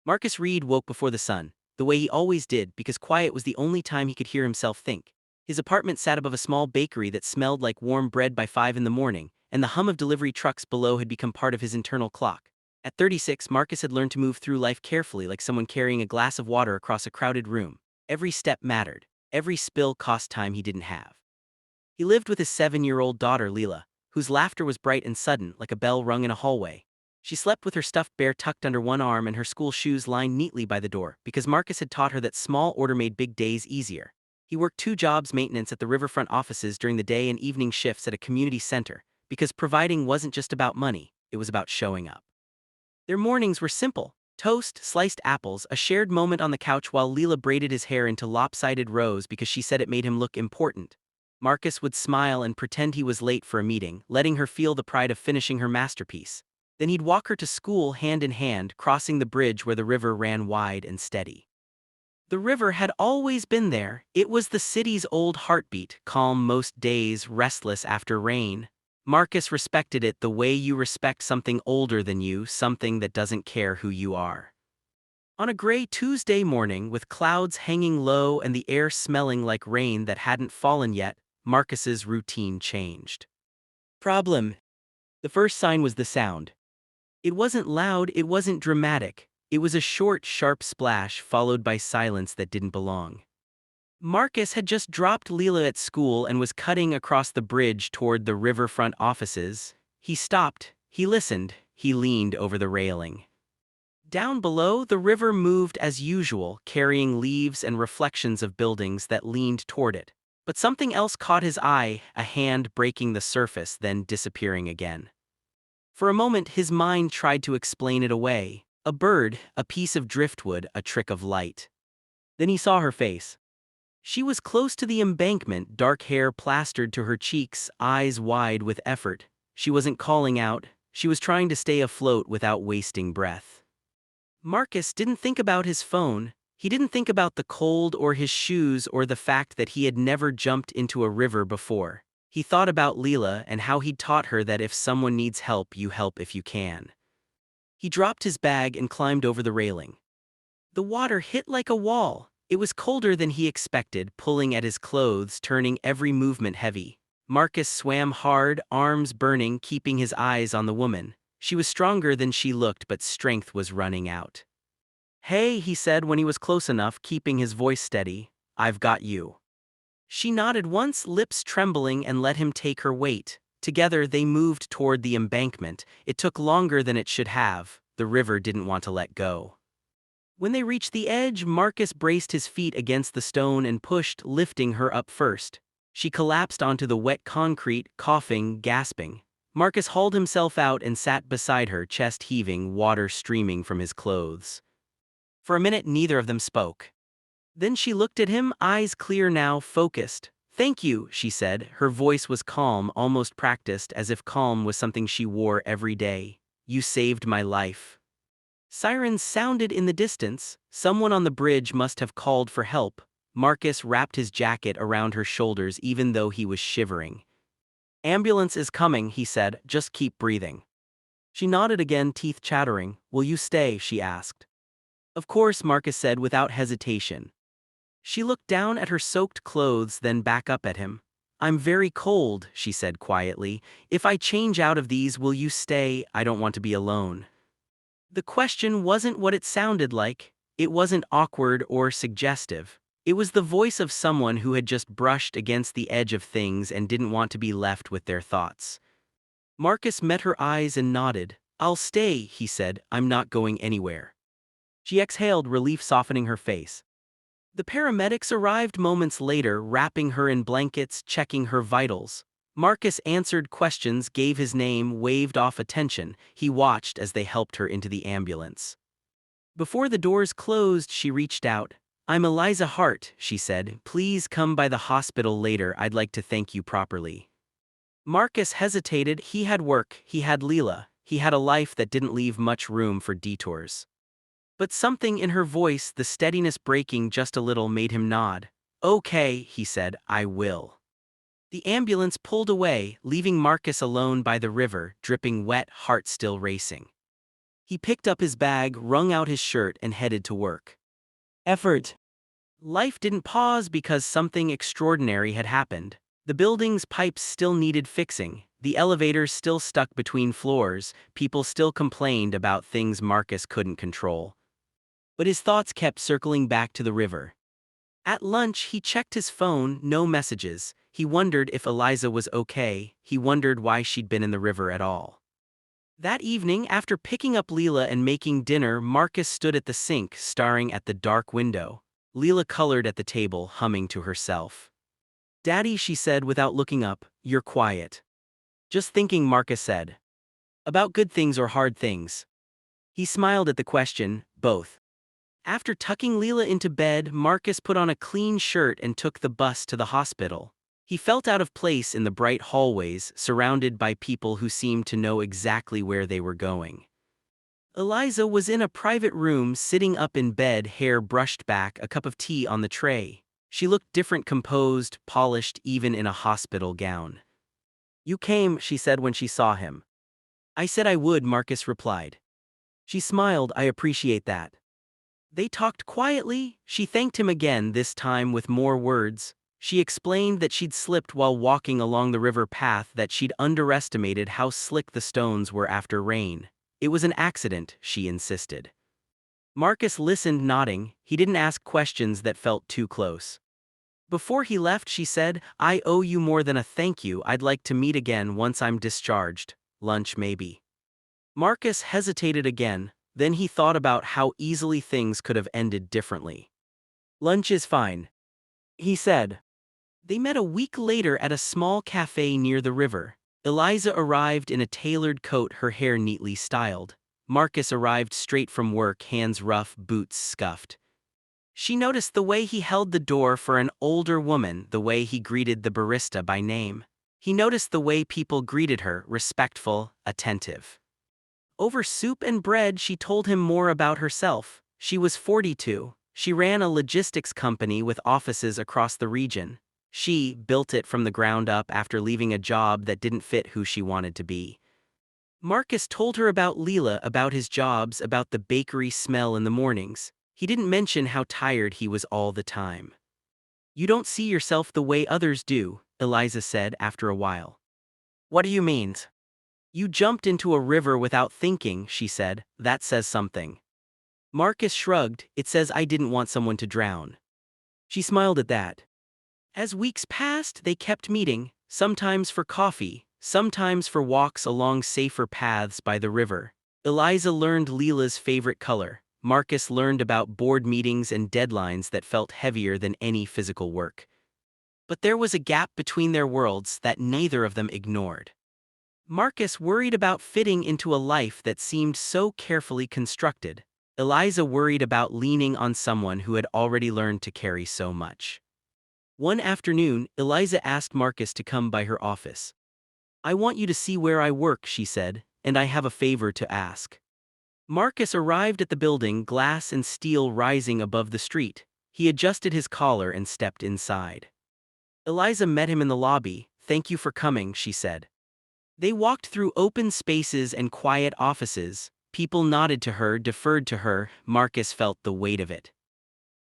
Marcus Reed woke before the sun, the way he always did because quiet was the only time he could hear himself think. His apartment sat above a small bakery that smelled like warm bread by 5 in the morning, and the hum of delivery trucks below had become part of his internal clock. At 36, Marcus had learned to move through life carefully like someone carrying a glass of water across a crowded room. Every step mattered. Every spill cost time he didn't have. He lived with his 7-year-old daughter Leela, whose laughter was bright and sudden like a bell rung in a hallway. She slept with her stuffed bear tucked under one arm and her school shoes lined neatly by the door, because Marcus had taught her that small order made big days easier. He worked 2 jobs: maintenance at the riverfront offices during the day and evening shifts at a community center, because providing wasn't just about money, it was about showing up. Their mornings were simple: toast, sliced apples, a shared moment on the couch while Leela braided his hair into lopsided rows because she said it made him look important. Marcus would smile and pretend he was late for a meeting, letting her feel the pride of finishing her masterpiece. Then he'd walk her to school hand in hand, crossing the bridge where the river ran wide and steady. The river had always been there. It was the city's old heartbeat, calm most days, restless after rain. Marcus respected it the way you respect something older than you, something that doesn't care who you are. On a gray Tuesday morning, with clouds hanging low and the air smelling like rain that hadn't fallen yet, Marcus's routine changed. Problem. The first sign was the sound. It wasn't loud, it wasn't dramatic. It was a short, sharp splash followed by silence that didn't belong. Marcus had just dropped Leela at school and was cutting across the bridge toward the riverfront offices. He stopped, he listened, he leaned over the railing. Down below, the river moved as usual, carrying leaves and reflections of buildings that leaned toward it. But something else caught his eye, a hand breaking the surface, then disappearing again. For a moment, his mind tried to explain it away. A bird, a piece of driftwood, a trick of light. Then he saw her face. She was close to the embankment, dark hair plastered to her cheeks, eyes wide with effort. She wasn't calling out, she was trying to stay afloat without wasting breath. Marcus didn't think about his phone. He didn't think about the cold or his shoes or the fact that he had never jumped into a river before. He thought about Leela and how he'd taught her that if someone needs help, you help if you can. He dropped his bag and climbed over the railing. The water hit like a wall. It was colder than he expected, pulling at his clothes, turning every movement heavy. Marcus swam hard, arms burning, keeping his eyes on the woman. She was stronger than she looked, but strength was running out. "Hey," he said when he was close enough, keeping his voice steady. "I've got you." She nodded once, lips trembling, and let him take her weight. Together they moved toward the embankment. It took longer than it should have. The river didn't want to let go. When they reached the edge, Marcus braced his feet against the stone and pushed, lifting her up first. She collapsed onto the wet concrete, coughing, gasping. Marcus hauled himself out and sat beside her, chest heaving, water streaming from his clothes. For a minute, neither of them spoke. Then she looked at him, eyes clear now, focused. "Thank you," she said. Her voice was calm, almost practiced, as if calm was something she wore every day. "You saved my life." Sirens sounded in the distance. Someone on the bridge must have called for help. Marcus wrapped his jacket around her shoulders even though he was shivering. "Ambulance is coming," he said. "Just keep breathing." She nodded again, teeth chattering. "Will you stay?" she asked. "Of course," Marcus said without hesitation. She looked down at her soaked clothes, then back up at him. "I'm very cold," she said quietly. "If I change out of these, will you stay? I don't want to be alone." The question wasn't what it sounded like. It wasn't awkward or suggestive. It was the voice of someone who had just brushed against the edge of things and didn't want to be left with their thoughts. Marcus met her eyes and nodded. "I'll stay," he said. "I'm not going anywhere." She exhaled, relief softening her face. The paramedics arrived moments later, wrapping her in blankets, checking her vitals. Marcus answered questions, gave his name, waved off attention. He watched as they helped her into the ambulance. Before the doors closed, she reached out. "I'm Eliza Hart," she said. "Please come by the hospital later. I'd like to thank you properly." Marcus hesitated. He had work, he had Leela, he had a life that didn't leave much room for detours. But something in her voice, the steadiness breaking just a little, made him nod. "Okay," he said, "I will." The ambulance pulled away, leaving Marcus alone by the river, dripping wet, heart still racing. He picked up his bag, wrung out his shirt, and headed to work. Effort. Life didn't pause because something extraordinary had happened. The building's pipes still needed fixing, the elevators still stuck between floors, people still complained about things Marcus couldn't control. But his thoughts kept circling back to the river. At lunch, he checked his phone, no messages. He wondered if Eliza was okay, he wondered why she'd been in the river at all. That evening, after picking up Leela and making dinner, Marcus stood at the sink, staring at the dark window. Leela colored at the table, humming to herself. "Daddy," she said without looking up, "you're quiet." "Just thinking," Marcus said. "About good things or hard things?" He smiled at the question, both. After tucking Leela into bed, Marcus put on a clean shirt and took the bus to the hospital. He felt out of place in the bright hallways, surrounded by people who seemed to know exactly where they were going. Eliza was in a private room, sitting up in bed, hair brushed back, a cup of tea on the tray. She looked different, composed, polished, even in a hospital gown. "You came," she said when she saw him. "I said I would," Marcus replied. She smiled. "I appreciate that." They talked quietly. She thanked him again, this time with more words. She explained that she'd slipped while walking along the river path, that she'd underestimated how slick the stones were after rain. It was an accident, she insisted. Marcus listened, nodding. He didn't ask questions that felt too close. Before he left, she said, "I owe you more than a thank you. I'd like to meet again once I'm discharged. Lunch, maybe." Marcus hesitated again, then he thought about how easily things could have ended differently. "Lunch is fine," he said. They met a week later at a small cafe near the river. Eliza arrived in a tailored coat, her hair neatly styled. Marcus arrived straight from work, hands rough, boots scuffed. She noticed the way he held the door for an older woman, the way he greeted the barista by name. He noticed the way people greeted her, respectful, attentive. Over soup and bread, she told him more about herself. She was 42. She ran a logistics company with offices across the region. She built it from the ground up after leaving a job that didn't fit who she wanted to be. Marcus told her about Leela, about his jobs, about the bakery smell in the mornings. He didn't mention how tired he was all the time. "You don't see yourself the way others do," Eliza said after a while. "What do you mean?" "You jumped into a river without thinking," she said. "That says something." Marcus shrugged. "It says I didn't want someone to drown." She smiled at that. As weeks passed, they kept meeting, sometimes for coffee, sometimes for walks along safer paths by the river. Eliza learned Leela's favorite color. Marcus learned about board meetings and deadlines that felt heavier than any physical work. But there was a gap between their worlds that neither of them ignored. Marcus worried about fitting into a life that seemed so carefully constructed. Eliza worried about leaning on someone who had already learned to carry so much. One afternoon, Eliza asked Marcus to come by her office. "I want you to see where I work," she said, "and I have a favor to ask." Marcus arrived at the building, glass and steel rising above the street. He adjusted his collar and stepped inside. Eliza met him in the lobby. "Thank you for coming," she said. They walked through open spaces and quiet offices. People nodded to her, deferred to her. Marcus felt the weight of it.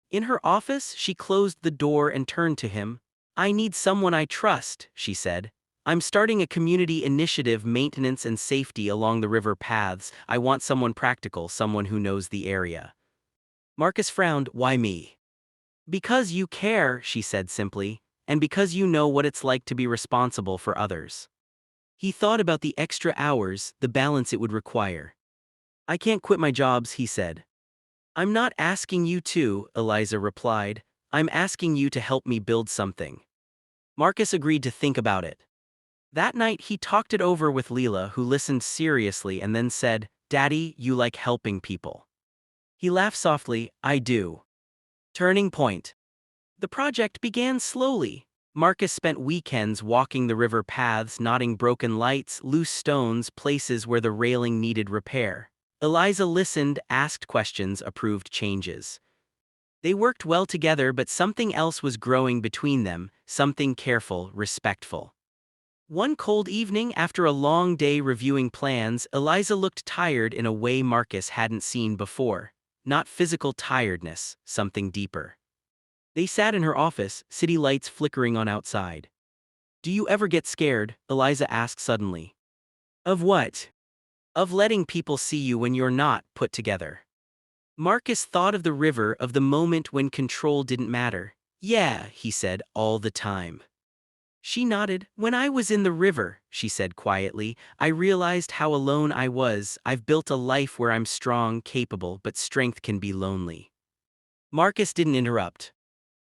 In her office, she closed the door and turned to him. "I need someone I trust," she said. "I'm starting a community initiative, maintenance and safety along the river paths. I want someone practical, someone who knows the area." Marcus frowned. "Why me?" "Because you care," she said simply, "and because you know what it's like to be responsible for others." He thought about the extra hours, the balance it would require. "I can't quit my jobs," he said. "I'm not asking you to," Eliza replied. "I'm asking you to help me build something." Marcus agreed to think about it. That night he talked it over with Leela, who listened seriously and then said, "Daddy, you like helping people." He laughed softly. "I do." Turning point. The project began slowly. Marcus spent weekends walking the river paths, noting broken lights, loose stones, places where the railing needed repair. Eliza listened, asked questions, approved changes. They worked well together, but something else was growing between them, something careful, respectful. One cold evening, after a long day reviewing plans, Eliza looked tired in a way Marcus hadn't seen before. Not physical tiredness, something deeper. They sat in her office, city lights flickering on outside. "Do you ever get scared?" Eliza asked suddenly. "Of what?" "Of letting people see you when you're not put together." Marcus thought of the river, of the moment when control didn't matter. "Yeah," he said, "all the time." She nodded. "When I was in the river," she said quietly, "I realized how alone I was. I've built a life where I'm strong, capable, but strength can be lonely." Marcus didn't interrupt.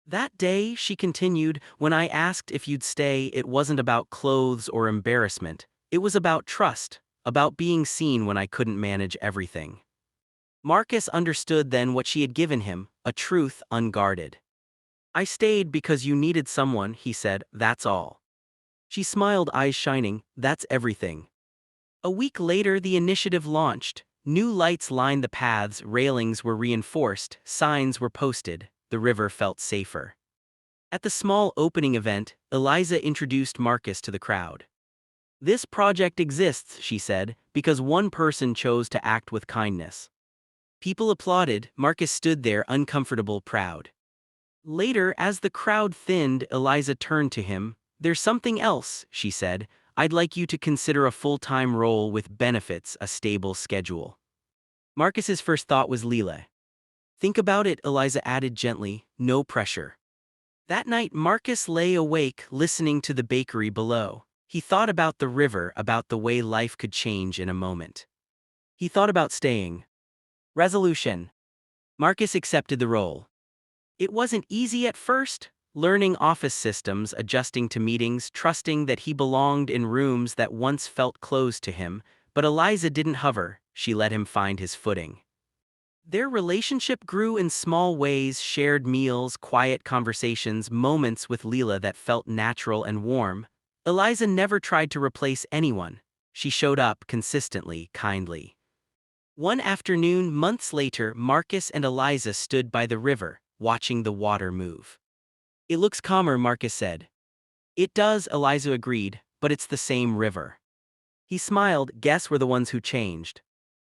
"That day," she continued, "when I asked if you'd stay, it wasn't about clothes or embarrassment. It was about trust, about being seen when I couldn't manage everything." Marcus understood then what she had given him, a truth unguarded. "I stayed because you needed someone," he said, "that's all." She smiled, eyes shining. "That's everything." A week later, the initiative launched. New lights lined the paths, railings were reinforced, signs were posted. The river felt safer. At the small opening event, Eliza introduced Marcus to the crowd. "This project exists," she said, "because one person chose to act with kindness." People applauded. Marcus stood there, uncomfortable, proud. Later, as the crowd thinned, Eliza turned to him. "There's something else," she said. "I'd like you to consider a full-time role with benefits, a stable schedule." Marcus's first thought was Leela. "Think about it," Eliza added gently, "no pressure." That night, Marcus lay awake, listening to the bakery below. He thought about the river, about the way life could change in a moment. He thought about staying. Resolution. Marcus accepted the role. It wasn't easy at first, learning office systems, adjusting to meetings, trusting that he belonged in rooms that once felt closed to him, but Eliza didn't hover, she let him find his footing. Their relationship grew in small ways, shared meals, quiet conversations, moments with Leela that felt natural and warm. Eliza never tried to replace anyone. She showed up consistently, kindly. One afternoon, months later, Marcus and Eliza stood by the river, watching the water move. "It looks calmer," Marcus said. "It does," Eliza agreed, "but it's the same river." He smiled. "Guess we're the ones who changed."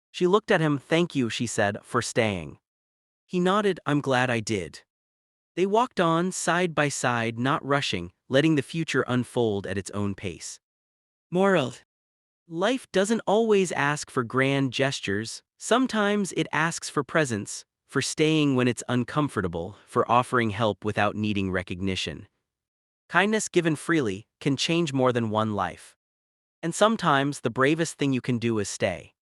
She looked at him. "Thank you," she said, "for staying." He nodded. "I'm glad I did." They walked on, side by side, not rushing, letting the future unfold at its own pace. Moral: life doesn't always ask for grand gestures. Sometimes it asks for presence, for staying when it's uncomfortable, for offering help without needing recognition. Kindness given freely can change more than one life. And sometimes the bravest thing you can do is stay.